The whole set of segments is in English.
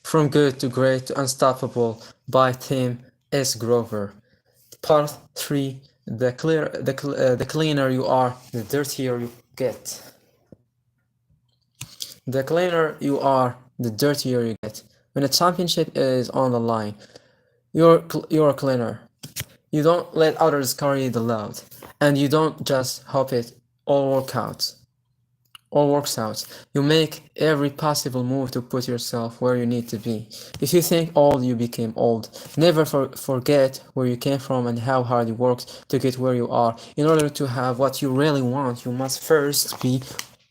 From Good to Great to Unstoppable by Tim S. Grover. Part 3. The cleaner you are, the dirtier you get. The cleaner you are, the dirtier you get. When a championship is on the line, you're a cleaner. You don't let others carry the load, and you don't just hope it all works out. You make every possible move to put yourself where you need to be. If you think old, you became old. Never forget where you came from and how hard you worked to get where you are. In order to have what you really want, you must first be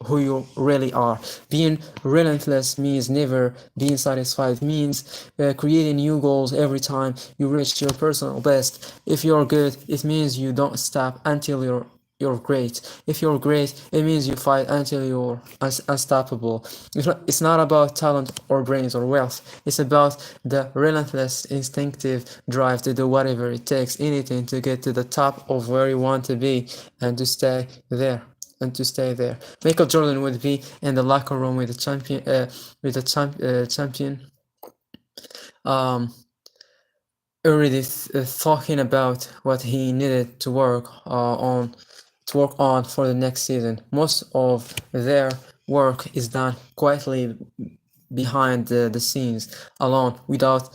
who you really are. Being relentless means never being satisfied, means creating new goals every time you reach your personal best. If you're good, it means you don't stop until you're great. If you're great, it means you fight until you're unstoppable. It's not about talent or brains or wealth. It's about the relentless, instinctive drive to do whatever it takes, anything to get to the top of where you want to be and to stay there. Michael Jordan would be in the locker room with the champion. Already talking about what he needed to work on for the next season. Most of their work is done quietly behind the scenes, alone, without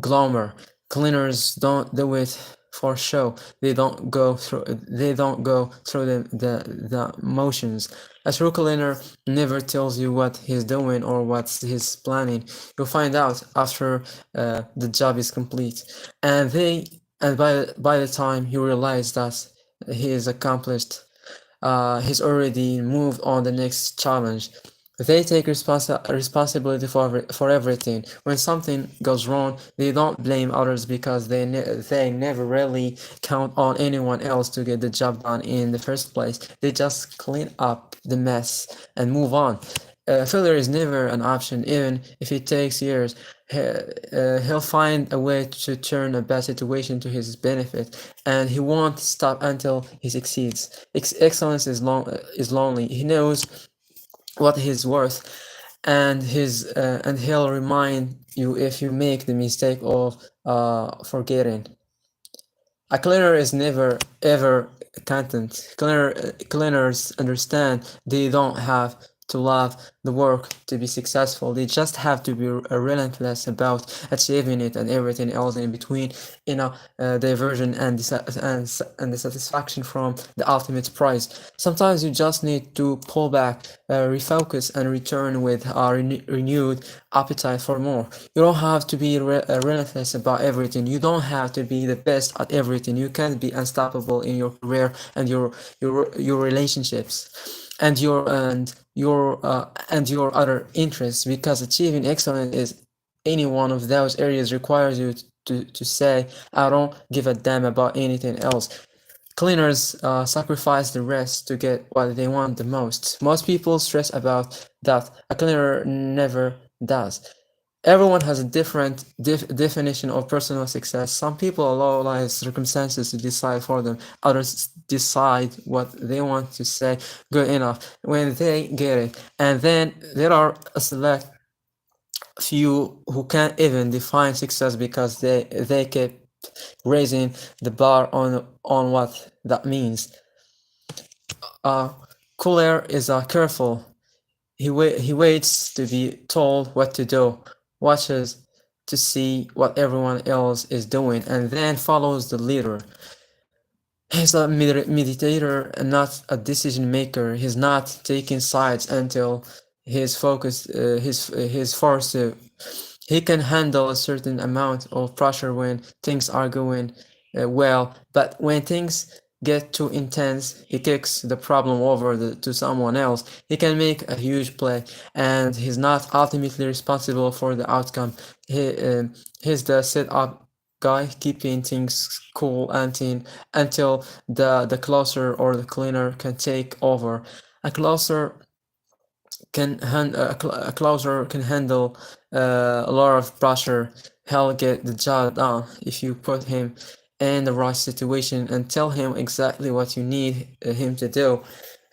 glamour. Cleaners don't do it for show. They don't go through the motions. A true cleaner never tells you what he's doing or what he's planning. You'll find out after the job is complete, and by the time you realize that he is accomplished, he's already moved on the next challenge. They take responsibility for everything. When something goes wrong, they don't blame others because they never really count on anyone else to get the job done in the first place. They just clean up the mess and move on. Failure is never an option, even if it takes years. He'll find a way to turn a bad situation to his benefit, and he won't stop until he succeeds. Excellence is lonely. He knows what he's worth, and he'll remind you if you make the mistake of forgetting. A cleaner is never ever content. Cleaners understand they don't have to love the work to be successful. They just have to be relentless about achieving it, and everything else in between, diversion and the satisfaction from the ultimate prize. Sometimes you just need to pull back, refocus, and return with a renewed appetite for more. You don't have to be relentless about everything. You don't have to be the best at everything. You can't be unstoppable in your career and your relationships and your other interests, because achieving excellence is any one of those areas requires you to say, I don't give a damn about anything else. Cleaners sacrifice the rest to get what they want the most. Most people stress about that. A cleaner never does. Everyone has a different definition of personal success. Some people allow life circumstances to decide for them. Others decide what they want to say good enough when they get it. And then there are a select few who can't even define success because they keep raising the bar on what that means. Cooler is careful. He waits to be told what to do, watches to see what everyone else is doing, and then follows the leader. He's a meditator and not a decision maker. He's not taking sides until he's focused. He's forced to. He can handle a certain amount of pressure when things are going well, but when things get too intense, he kicks the problem over to someone else. He can make a huge play, and he's not ultimately responsible for the outcome. He's the setup guy, keeping things cool until the closer or the cleaner can take over. A closer a closer can handle a lot of pressure. He'll get the job done if you put him in the right situation and tell him exactly what you need him to do.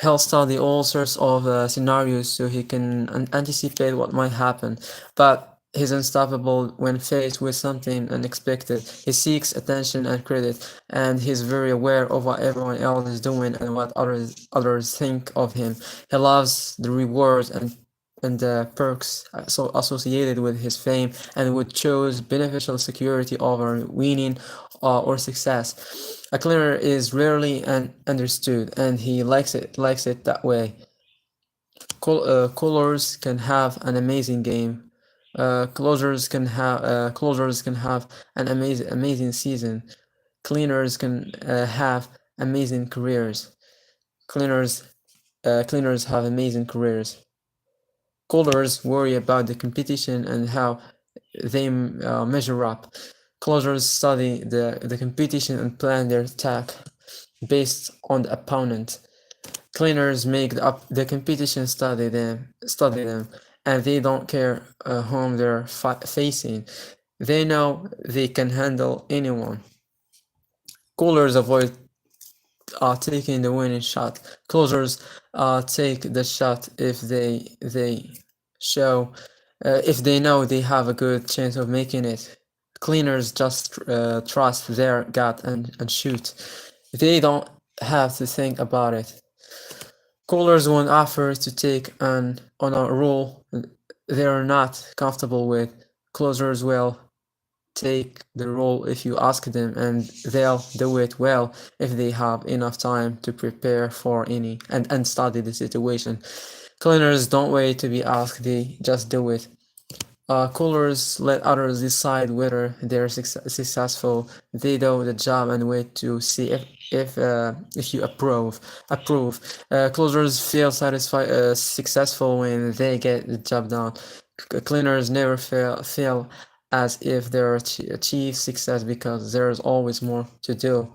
He'll study all sorts of scenarios so he can anticipate what might happen, but he's unstoppable when faced with something unexpected. He seeks attention and credit, and he's very aware of what everyone else is doing and what others think of him. He loves the rewards and the perks so associated with his fame, and would choose beneficial security over winning or success. A cleaner is rarely understood, and he likes it that way. Colors can have an amazing game. Closers can have an amazing season. Cleaners can have amazing careers. Cleaners cleaners have amazing careers. Callers worry about the competition and how they measure up. Closers study the competition and plan their attack based on the opponent. Cleaners make the competition study them, and they don't care whom they're facing. They know they can handle anyone. Callers avoid taking the winning shot. Closers take the shot show if they know they have a good chance of making it. Cleaners just trust their gut and shoot. They don't have to think about it. Callers won't offer to take on a role they are not comfortable with. Closers will take the role if you ask them, and they'll do it well if they have enough time to prepare for any and study the situation. Cleaners don't wait to be asked, they just do it. Callers let others decide whether they're successful. They do the job and wait to see if you approve. Closers feel satisfied successful when they get the job done. Cleaners never feel as if they're achieve success because there's always more to do.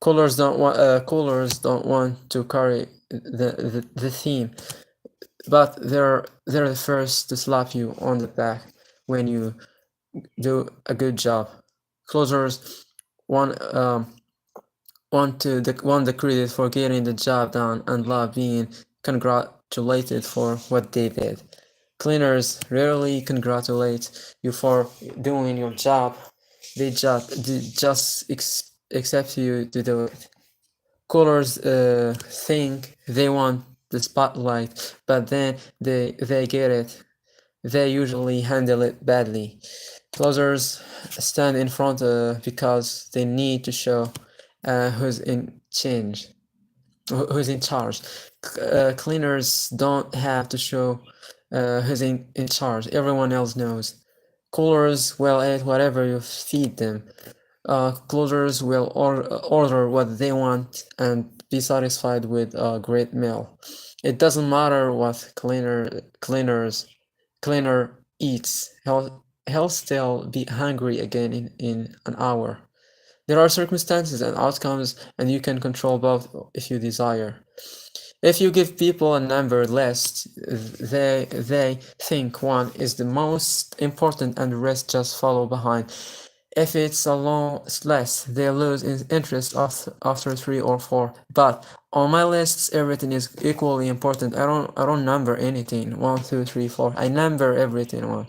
Callers don't want to carry the theme, but they're the first to slap you on the back when you do a good job. Closers want want the credit for getting the job done and love being congratulated for what they did. Cleaners rarely congratulate you for doing your job. They just accept you to do it. Callers think they want the spotlight, but then they get it. They usually handle it badly. Closers stand in front because they need to show who's in charge. Cleaners don't have to show who's in charge. Everyone else knows. Callers will eat whatever you feed them. Closers will order what they want and be satisfied with a great meal. It doesn't matter what cleaner eats. He'll still be hungry again in an hour. There are circumstances and outcomes, and you can control both if you desire. If you give people a number list, they think one is the most important and the rest just follow behind. If it's a long list, they lose interest after 3 or 4. But on my lists, everything is equally important. I don't number anything 1, 2, 3, 4. I number everything one.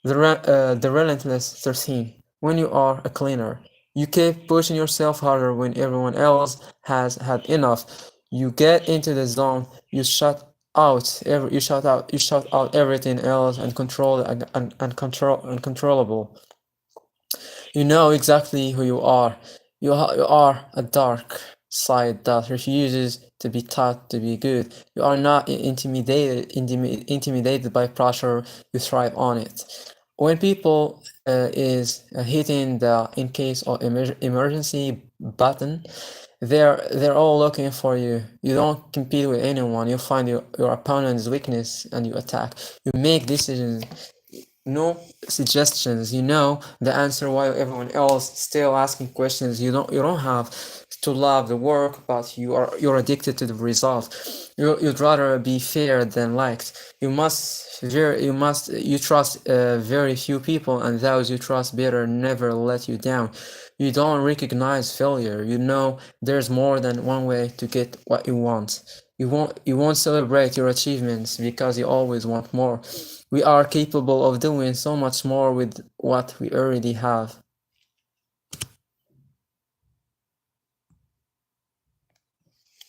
The Relentless 13. When you are a cleaner, you keep pushing yourself harder when everyone else has had enough. You get into the zone. You shut out everything else and control uncontrollable. You know exactly who you are. You are a dark side that refuses to be taught to be good. You are not intimidated by pressure. You thrive on it. When people is hitting the in case of emergency button, they're all looking for you. You don't compete with anyone. You find your opponent's weakness and you attack. You make decisions no suggestions. You know the answer while everyone else still asking questions. You don't have to love the work, but you're addicted to the result. You'd rather be fair than liked. You trust very few people, and those you trust better never let you down. You don't recognize failure. You know there's more than one way to get what you want. You won't celebrate your achievements because you always want more. We are capable of doing so much more with what we already have.